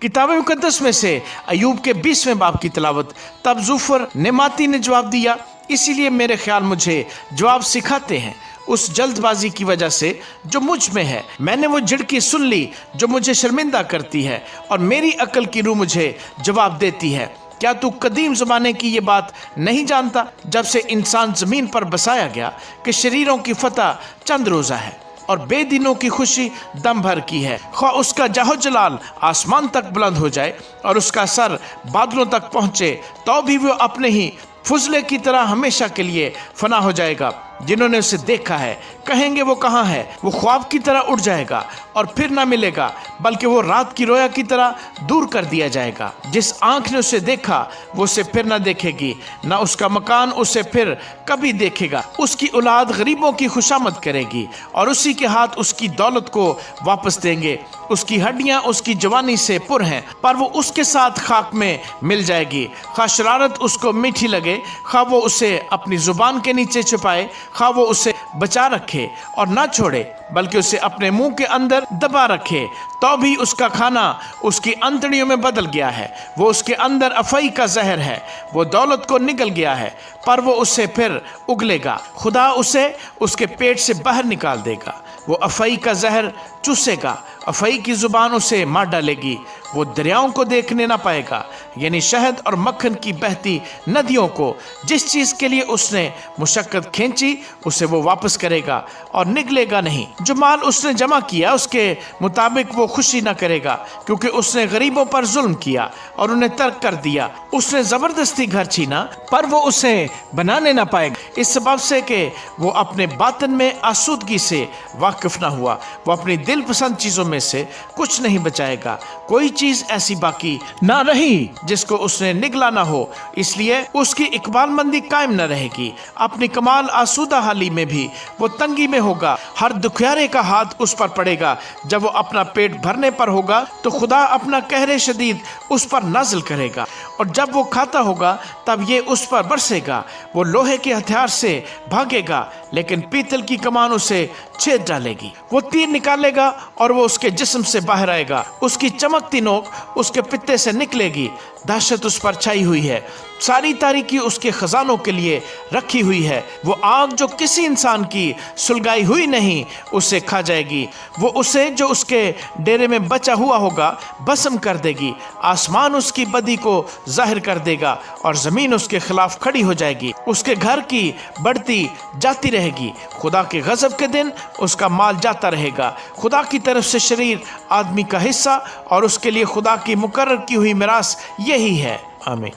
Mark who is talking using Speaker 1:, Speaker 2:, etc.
Speaker 1: किताब मुकद्दस में से अयूब के 20वें बाब की तिलावत। तब जुफर नेमाती ने जवाब दिया, इसीलिए मेरे ख्याल मुझे जवाब सिखाते हैं उस जल्दबाजी की वजह से जो मुझ में है। मैंने वो झिड़की सुन ली जो मुझे शर्मिंदा करती है, और मेरी अकल की रूह मुझे जवाब देती है। क्या तू कदीम ज़माने की ये बात नहीं जानता, जब से इंसान ज़मीन पर बसाया गया, कि शरीरों की फतह चंद रोज़ा है और बेदिनों की खुशी दम भर की है। ख्वाह उसका जाहो जलाल आसमान तक बुलंद हो जाए और उसका सर बादलों तक पहुँचे, तो भी वो अपने ही फुजले की तरह हमेशा के लिए फना हो जाएगा। जिन्होंने उसे देखा है कहेंगे वो कहाँ है। वो ख्वाब की तरह उड़ जाएगा और फिर ना मिलेगा, बल्कि वो रात की रोया की तरह दूर कर दिया जाएगा। जिस आँख ने उसे देखा वो उसे फिर ना देखेगी, ना उसका मकान उसे फिर कभी देखेगा। उसकी औलाद गरीबों की खुशामद करेगी और उसी के हाथ उसकी दौलत को वापस देंगे। उसकी हड्डियां उसकी जवानी से पुर हैं, पर वो उसके साथ खाक में मिल जाएगी। खा शरारत उसको मीठी लगे, खा वो उसे अपनी जुबान के नीचे छुपाए, खा वो उसे बचा रखे और ना छोड़े, बल्कि उसे अपने मुंह के अंदर दबा रखे, तो भी उसका खाना उसकी अंतड़ियों में बदल गया है। वो उसके अंदर अफई का जहर है। वो दौलत को निगल गया है, पर वो उससे फिर उगलेगा। खुदा उसे उसके पेट से बाहर निकाल देगा। वो अफई का जहर चूसेगा, अफई की जुबान उसे मार डालेगी। वो दरियाओं को देखने ना पाएगा, यानी शहद और मक्खन की बहती नदियों को। जिस चीज़ के लिए उसने मुशक्कत खींची उसे वो वापस करेगा और निगलेगा नहीं। जो माल उसने जमा किया उसके मुताबिक वो खुशी न करेगा, क्योंकि उसने गरीबों पर जुल्म किया और उन्हें तर्क कर दिया। उसने ज़बरदस्ती घर छीना, पर वो उसे बनाने ना पाएगा, इस सबब से कि वो अपने बातन में आसूदगी से वाकिफ ना हुआ। वो अपनी दिल पसंद चीज़ों में से कुछ नहीं बचाएगा। कोई चीज़ ऐसी बाकी ना रही जिसको उसने निगला ना हो, इसलिए उसकी इकबालमंदी कायम न रहेगी। अपनी कमाल आसूदा हाली में भी वो तंगी में होगा। हर दुखियारे का हाथ उस पर पड़ेगा। जब वो अपना पेट भरने पर होगा तो खुदा अपना कहरे शदीद उस पर नाजिल करेगा, और जब वो खाता होगा तब ये उस पर बरसेगा। वो लोहे के हथियार से भागेगा, लेकिन पीतल की कमान उसे छेद डालेगी। वो तीर निकालेगा और वो उसके जिस्म से बाहर आएगा। उसकी चमकती नोक उसके पित्ते से निकलेगी। दहशत उस पर छाई हुई है, सारी तारीकी उसके खजानों के लिए रखी हुई है। वो आग जो किसी इंसान की सुलगाई हुई नहीं उसे खा जाएगी। वो उसे जो उसके डेरे में बचा हुआ होगा भस्म कर देगी। आसमान उसकी बदी को जाहिर कर देगा और ज़मीन उसके खिलाफ खड़ी हो जाएगी। उसके घर की बढ़ती जाती रहेगी। खुदा के गज़ब के दिन उसका माल जाता रहेगा। खुदा की तरफ से शरीर आदमी का हिस्सा और उसके लिए खुदा की मुकर्रर की हुई मिरास यही है। आमीन।